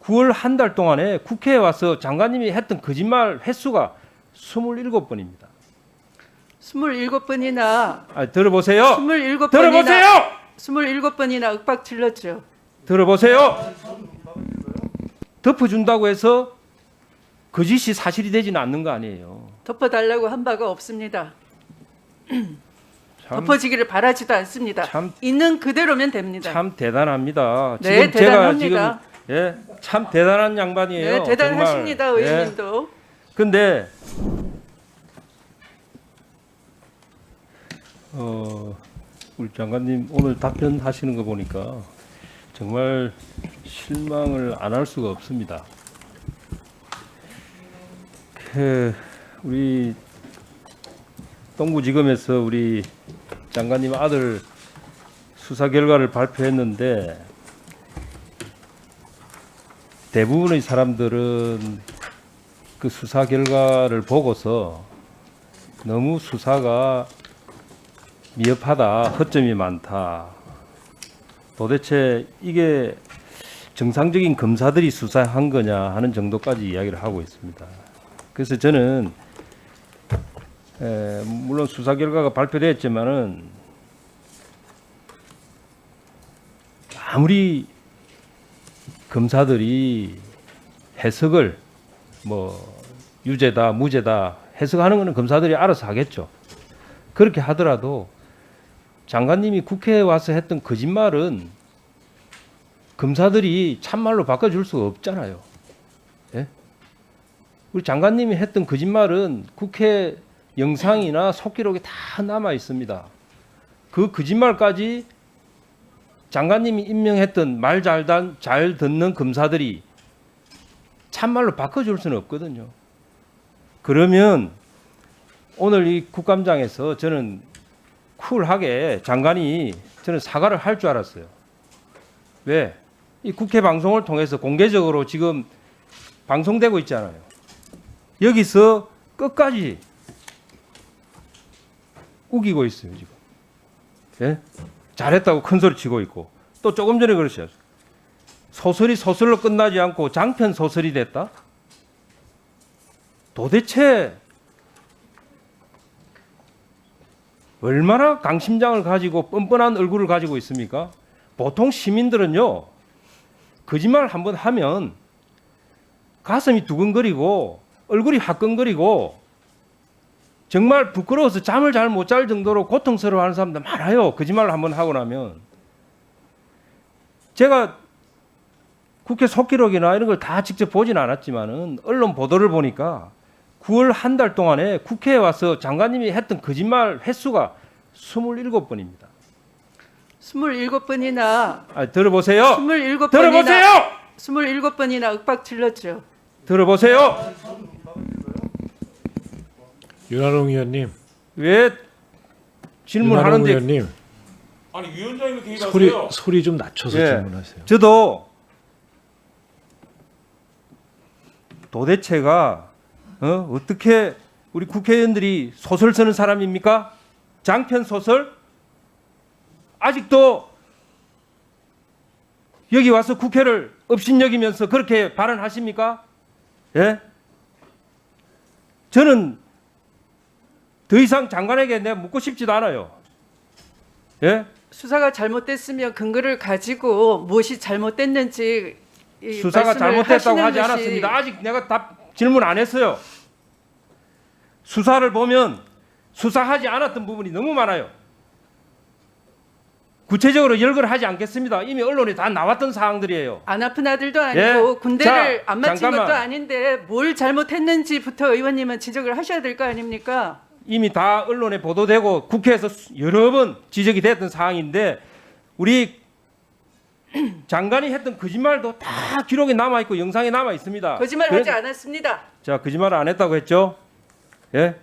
9월 한 달 동안에 국회에 와서 장관님이 했던 거짓말 횟수가 27번입니다. 27번이나 들어보세요. 27번이나 들어보세요. 27번이나 윽박 질렀죠. 들어보세요. 덮어준다고 해서 거짓이 사실이 되지는 않는 거 아니에요. 덮어달라고 한 바가 없습니다. 참, 덮어지기를 바라지도 않습니다. 참- 있는 그대로면 됩니다. 참 대단합니다. 네, 지금 제가 지금 대단합니다. 참 대단한 양반이에요. 네, 대단하십니다, 정말. 의원님도. 근데 우리 장관님 오늘 답변하시는 거 보니까 정말 실망을 안 할 수가 없습니다. 우리 동부지검에서 우리 장관님 아들 수사 결과를 발표했는데 대부분의 사람들은 그 수사 결과를 보고서 너무 수사가 미흡하다, 허점이 많다. 도대체 이게 정상적인 검사들이 수사한 거냐 하는 정도까지 이야기를 하고 있습니다. 그래서 저는 물론 수사 결과가 발표됐지만은 아무리 검사들이 해석을 뭐 유죄다 무죄다 해석하는 거는 검사들이 알아서 하겠죠. 그렇게 하더라도 장관님이 국회에 와서 했던 거짓말은 검사들이 참말로 바꿔줄 수가 없잖아요. 예? 우리 장관님이 했던 거짓말은 국회 영상이나 속기록에 다 남아 있습니다. 그 거짓말까지 장관님이 임명했던 말 잘 듣는 검사들이 참말로 바꿔줄 수는 없거든요. 그러면 오늘 이 국감장에서 저는 쿨하게 장관이 저는 사과를 할 줄 알았어요. 왜? 이 국회 방송을 통해서 공개적으로 지금 방송되고 있잖아요. 여기서 끝까지 우기고 있어요, 지금. 예? 잘했다고 큰 소리 치고 있고. 또 조금 전에 그러셨어요. 소설이 소설로 끝나지 않고 장편 소설이 됐다? 도대체 얼마나 강심장을 가지고 뻔뻔한 얼굴을 가지고 있습니까? 보통 시민들은요, 거짓말 한번 하면 가슴이 두근거리고 얼굴이 화끈거리고 정말 부끄러워서 잠을 잘 못 잘 정도로 고통스러워하는 사람들 많아요. 거짓말을 한번 하고 나면. 제가 국회 속기록이나 이런 걸 다 직접 보진 않았지만은 언론 보도를 보니까 9월 한 달 동안에 국회에 와서 장관님이 했던 거짓말 횟수가 27번입니다. 27번이나 들어보세요. 27번이나 들어보세요. 27번이나 윽박 질렀죠. 들어보세요. 윤한홍 의원님, 왜 윤한홍 질문하는데 의원님 아니 위원장님이 개입하세요. 소리 좀 낮춰서 예. 질문하세요. 저도 도대체가 어떻게 우리 국회의원들이 소설 쓰는 사람입니까? 장편 소설? 아직도 여기 와서 국회를 업신여기면서 그렇게 발언하십니까? 예? 저는 더 이상 장관에게 내가 묻고 싶지도 않아요. 예? 수사가 잘못됐으면 근거를 가지고 무엇이 잘못됐는지 수사가 말씀을 잘못됐다고 하시는 하지 것이 않았습니다. 아직 내가 질문 안 했어요. 수사를 보면 수사하지 않았던 부분이 너무 많아요. 구체적으로 열거를 하지 않겠습니다. 이미 언론에 다 나왔던 사항들이에요. 안 아픈 아들도 아니고 예? 군대를 자, 안 마친 잠깐만. 것도 아닌데 뭘 잘못했는지부터 의원님은 지적을 하셔야 될 거 아닙니까? 이미 다 언론에 보도되고 국회에서 여러 번 지적이 됐던 사항인데 우리 장관이 했던 거짓말도 다 기록에 남아 있고 영상에 남아 있습니다. 거짓말하지 않았습니다. 자, 거짓말을 안 했다고 했죠? 예?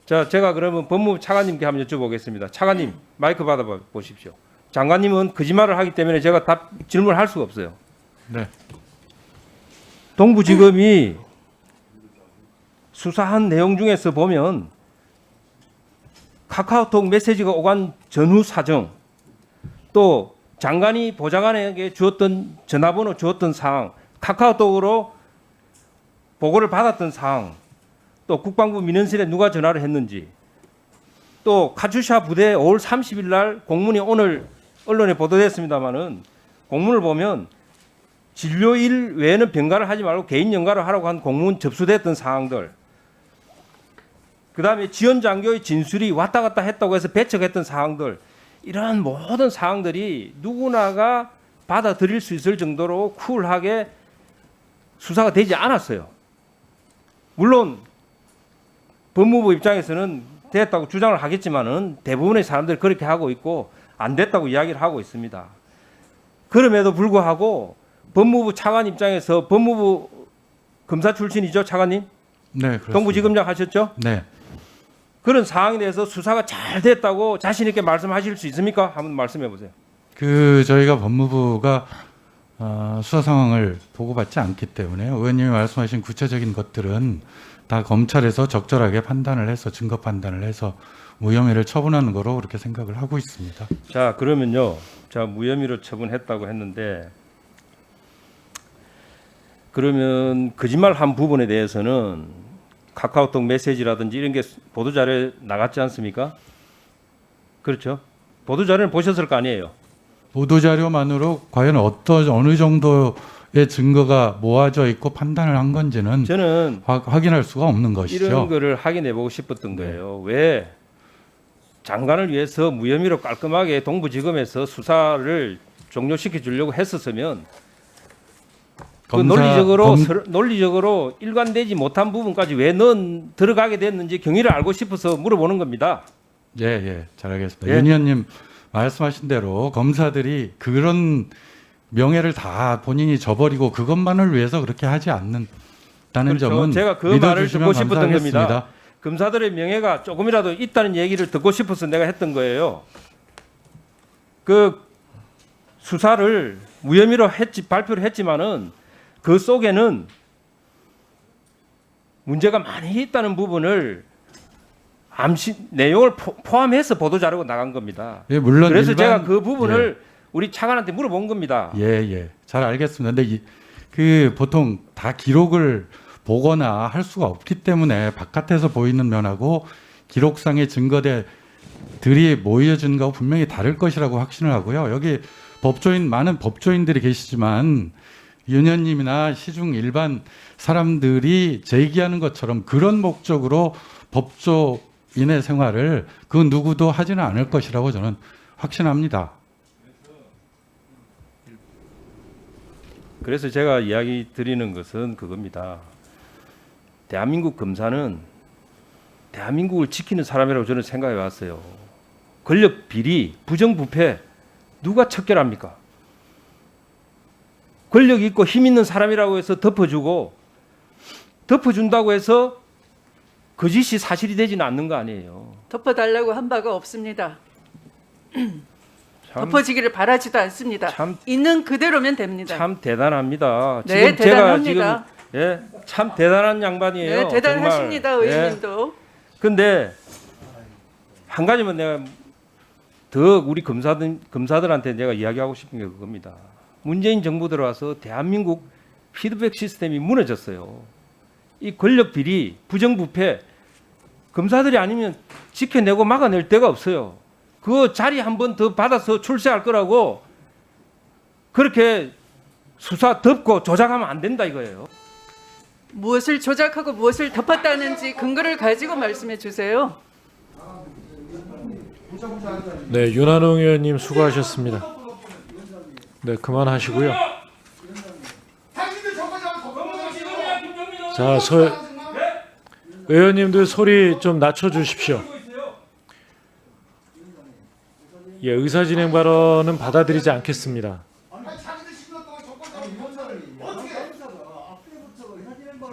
자, 제가 그러면 법무부 차관님께 한번 여쭤보겠습니다. 차관님, 마이크 받아 보십시오. 장관님은 거짓말을 하기 때문에 제가 질문을 할 수가 없어요. 네. 동부지검이 수사한 내용 중에서 보면 카카오톡 메시지가 오간 전후 사정, 또 장관이 보좌관에게 주었던 전화번호 주었던 사항, 카카오톡으로 보고를 받았던 사항, 또 국방부 민원실에 누가 전화를 했는지, 또 카츄샤 부대 5월 30일 날 공문이 오늘 언론에 보도됐습니다마는 공문을 보면 진료일 외에는 병가를 하지 말고 개인 연가를 하라고 한 공문 접수됐던 사항들, 그다음에 지원 장교의 진술이 왔다 갔다 했다고 해서 배척했던 사항들, 이러한 모든 사항들이 누구나가 받아들일 수 있을 정도로 쿨하게 수사가 되지 않았어요. 물론 법무부 입장에서는 됐다고 주장을 하겠지만은 대부분의 사람들이 그렇게 하고 있고 안 됐다고 이야기를 하고 있습니다. 그럼에도 불구하고 법무부 차관 입장에서, 법무부 검사 출신이죠, 차관님? 네, 그렇습니다. 동부지검장 하셨죠? 네. 그런 상황에 대해서 수사가 잘 됐다고 자신 있게 말씀하실 수 있습니까? 한번 말씀해 보세요. 저희가 법무부가 수사 상황을 보고받지 않기 때문에 의원님이 말씀하신 구체적인 것들은 다 검찰에서 적절하게 판단을 해서 증거 판단을 해서 무혐의를 처분하는 거로 그렇게 생각을 하고 있습니다. 자, 그러면요. 자, 무혐의로 처분했다고 했는데, 그러면 거짓말한 부분에 대해서는 카카오톡 메시지라든지 이런 게 보도자료에 나갔지 않습니까? 그렇죠? 보도자료는 보셨을 거 아니에요? 보도자료만으로 과연 어느 정도의 증거가 모아져 있고 판단을 한 건지는 저는 확인할 수가 없는 것이죠. 이런 거를 확인해 보고 싶었던 거예요. 왜 장관을 위해서 무혐의로 깔끔하게 동부지검에서 수사를 종료시켜 주려고 했었으면 그 논리적으로 일관되지 못한 부분까지 왜 넌 들어가게 됐는지 경위를 알고 싶어서 물어보는 겁니다. 예, 잘 알겠습니다. 예. 윤 의원님 말씀하신 대로 검사들이 그런 명예를 다 본인이 저버리고 그것만을 위해서 그렇게 하지 않는다는 그렇죠. 점은 제가 그 말을 듣고 싶었던 감사하겠습니다. 겁니다. 검사들의 명예가 조금이라도 있다는 얘기를 듣고 싶어서 내가 했던 거예요. 그 수사를 무혐의로 발표를 했지만은 그 속에는 문제가 많이 있다는 부분을 내용을 포함해서 보도자료가 나간 겁니다. 예, 물론 그래서 일반- 제가 그 부분을 우리 차관한테 물어본 겁니다. 예, 잘 알겠습니다. 근데 보통 다 기록을 보거나 할 수가 없기 때문에 바깥에서 보이는 면하고 기록상의 증거들이 모여진 거하고 분명히 다를 것이라고 확신을 하고요. 여기 많은 법조인들이 계시지만 윤 의원님이나 시중 일반 사람들이 제기하는 것처럼 그런 목적으로 법조인의 생활을 그 누구도 하지는 않을 것이라고 저는 확신합니다. 그래서 제가 이야기 드리는 것은 그겁니다. 대한민국 검사는 대한민국을 지키는 사람이라고 저는 생각해 왔어요. 권력 비리, 부정부패 누가 척결합니까? 권력 있고 힘 있는 사람이라고 해서 덮어준다고 해서 거짓이 사실이 되지는 않는 거 아니에요. 덮어달라고 한 바가 없습니다. 참, 덮어지기를 바라지도 않습니다. 참- 있는 그대로면 됩니다. 참 대단합니다. 네, 지금 제가 대단합니다. 참 대단한 양반이에요. 네, 대단하십니다, 정말. 의원님도. 근데 한 가지만 내가 더 우리 검사들한테 내가 이야기하고 싶은 게 그겁니다. 문재인 정부 들어와서 대한민국 피드백 시스템이 무너졌어요. 이 권력 비리, 부정부패 검사들이 아니면 지켜내고 막아낼 데가 없어요. 그 자리 한 번 더 받아서 출세할 거라고 그렇게 수사 덮고 조작하면 안 된다 이거예요. 무엇을 조작하고 무엇을 덮었다는지 근거를 가지고 말씀해 주세요. 네, 윤한홍 의원님 수고하셨습니다. 네, 그만하시고요. 자, 의원님들 소리 좀 낮춰주십시오. 예, 의사진행 발언은 받아들이지 않겠습니다.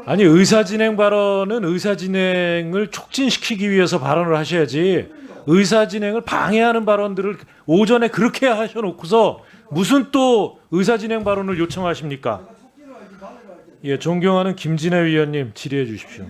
아니, 의사진행 발언은 의사진행을 촉진시키기 위해서 발언을 하셔야지 의사진행을 방해하는 발언들을 오전에 그렇게 하셔놓고서 무슨 또 의사진행 발언을 요청하십니까? 예, 존경하는 김진애 위원님 질의해 주십시오.